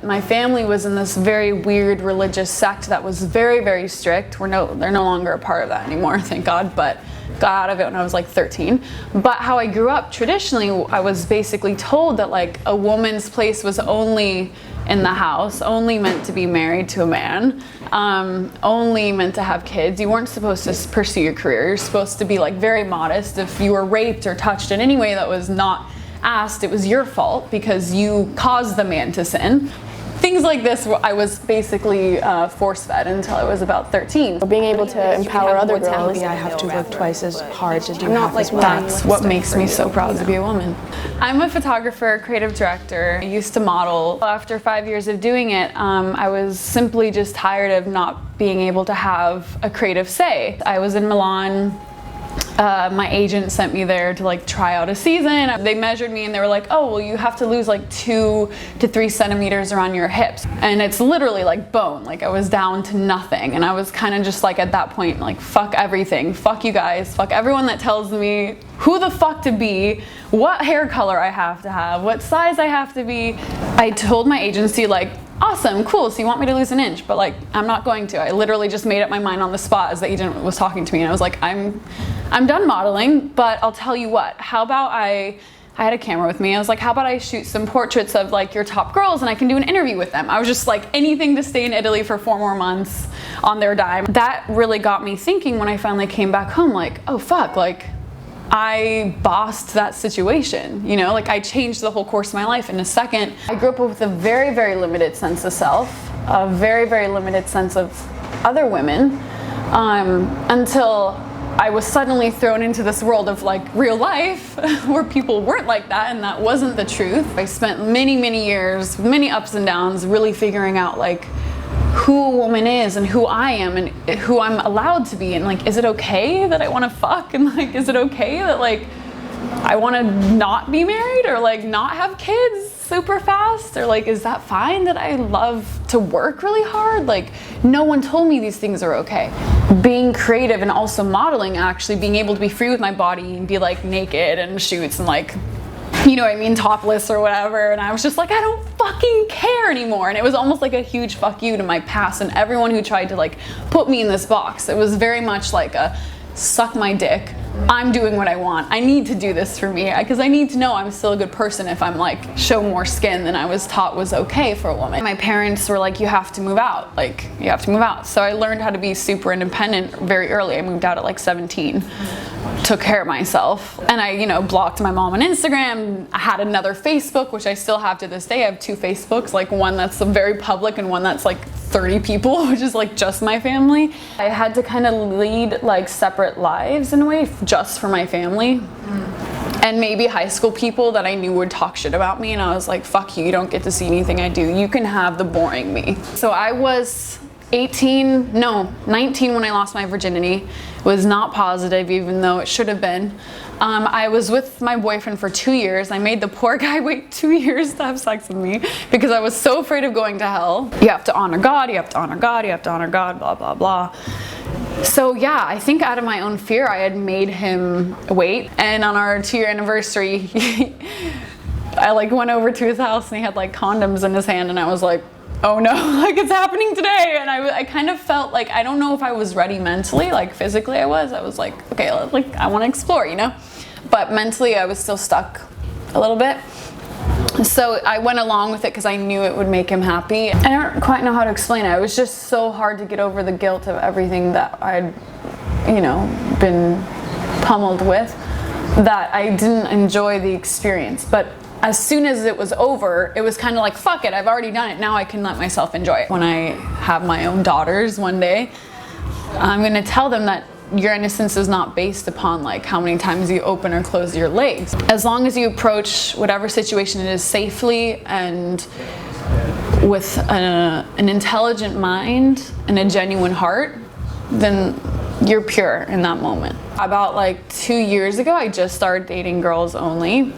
My family was in this very weird religious sect that was very, very strict. They're no longer a part of that anymore, thank God, but got out of it when I was like 13. But how I grew up traditionally, I was basically told that like a woman's place was only in the house, only meant to be married to a man, only meant to have kids. You weren't supposed to pursue your career. You're supposed to be like very modest. If you were raped or touched in any way that was not asked, it was your fault because you caused the man to sin. Things like this, I was basically force-fed until I was about 13. Being able to empower other girls, I have to work twice as hard to do half as well. That's what makes me so proud to be a woman. I'm a photographer, creative director. I used to model. After 5 years of doing it, I was simply just tired of not being able to have a creative say. I was in Milan. My agent sent me there to like try out a season. They measured me and they were like, oh, well, you have to lose like 2 to 3 centimeters around your hips. And it's literally like bone. Like I was down to nothing. And I was kind of just like at that point, like, fuck everything. Fuck you guys. Fuck everyone that tells me who the fuck to be, what hair color I have to have, what size I have to be. I told my agency like, awesome, cool, so you want me to lose an inch, but like, I'm not going to. I literally just made up my mind on the spot as the agent was talking to me, and I was like, I'm done modeling, but I'll tell you what, how about I had a camera with me. I was like, how about I shoot some portraits of like your top girls and I can do an interview with them. I was just like, anything to stay in Italy for 4 more months on their dime. That really got me thinking when I finally came back home, like, oh fuck, like, I bossed that situation, you know, like I changed the whole course of my life in a second. I grew up with a very, very limited sense of self, a very, very limited sense of other women, until I was suddenly thrown into this world of like real life where people weren't like that, and that wasn't the truth. I spent many, many years, many ups and downs, really figuring out like who a woman is and who I am and who I'm allowed to be, and like, is it okay that I want to fuck, and like, is it okay that like I want to not be married or like not have kids super fast, or like, is that fine that I love to work really hard? Like, no one told me these things are okay. Being creative and also modeling, actually being able to be free with my body and be like naked and shoots and like, you know what I mean, topless or whatever, and I was just like, I don't fucking care anymore. And it was almost like a huge fuck you to my past and everyone who tried to like put me in this box. It was very much like a suck my dick, I'm doing what I want, I need to do this for me, because I need to know I'm still a good person if I'm like show more skin than I was taught was okay for a woman. My parents were like, you have to move out, like you have to move out. So I learned how to be super independent very early. I moved out at like 17. Took care of myself, and I, you know, blocked my mom on Instagram. I had another Facebook, which I still have to this day. I have 2 Facebooks, like one that's very public and one that's like 30 people, which is like just my family. I had to kind of lead like separate lives in a way, just for my family. And maybe high school people that I knew would talk shit about me, and I was like, fuck you, you don't get to see anything I do. You can have the boring me. So I was 19 when I lost my virginity. Was not positive, even though it should have been. I was with my boyfriend for 2 years. I made the poor guy wait 2 years to have sex with me because I was so afraid of going to hell. You have to honor God, you have to honor God, you have to honor God, blah, blah, blah. So yeah, I think out of my own fear, I had made him wait. And on our 2-year anniversary, I like went over to his house and he had like condoms in his hand, and I was like, oh no, like it's happening today. And I kind of felt like, I don't know if I was ready mentally, like physically I was like, okay, like I want to explore, you know? But mentally I was still stuck a little bit. So I went along with it because I knew it would make him happy. I don't quite know how to explain it. It was just so hard to get over the guilt of everything that I'd, you know, been pummeled with, that I didn't enjoy the experience. But as soon as it was over, it was kind of like, fuck it, I've already done it, now I can let myself enjoy it. When I have my own daughters one day, I'm gonna tell them that your innocence is not based upon like how many times you open or close your legs. As long as you approach whatever situation it is safely and with an intelligent mind and a genuine heart, then you're pure in that moment. About like 2 years ago, I just started dating girls only.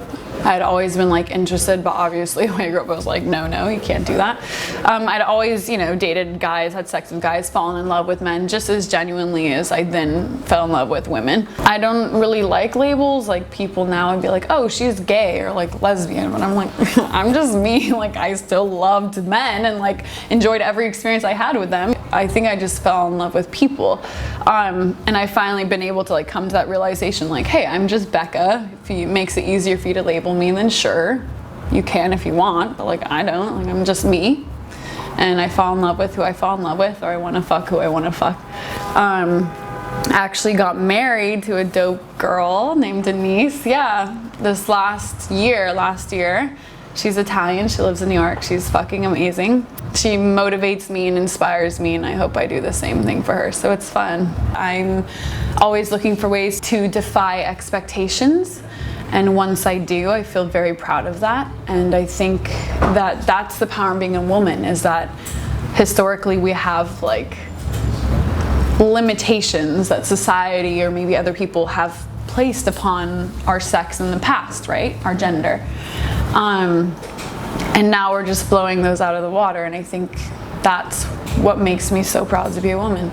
I'd always been like interested, but obviously when I grew up I was like, no, you can't do that. I'd always, you know, dated guys, had sex with guys, fallen in love with men just as genuinely as I then fell in love with women. I don't really like labels. Like people now would be like, oh, she's gay or like lesbian, but I'm like, I'm just me. Like I still loved men and like enjoyed every experience I had with them. I think I just fell in love with people. And I finally been able to like come to that realization like, hey, I'm just Bekka. If it makes it easier for you to label me, then sure, you can if you want, but like I don't. Like I'm just me. And I fall in love with who I fall in love with, or I want to fuck who I want to fuck. I actually got married to a dope girl named Denise. Yeah, this last year. She's Italian, she lives in New York, she's fucking amazing. She motivates me and inspires me, and I hope I do the same thing for her, so it's fun. I'm always looking for ways to defy expectations, and once I do, I feel very proud of that. And I think that that's the power of being a woman, is that historically we have like limitations that society or maybe other people have placed upon our sex in the past, right? Our gender. And now we're just blowing those out of the water, and I think that's what makes me so proud to be a woman.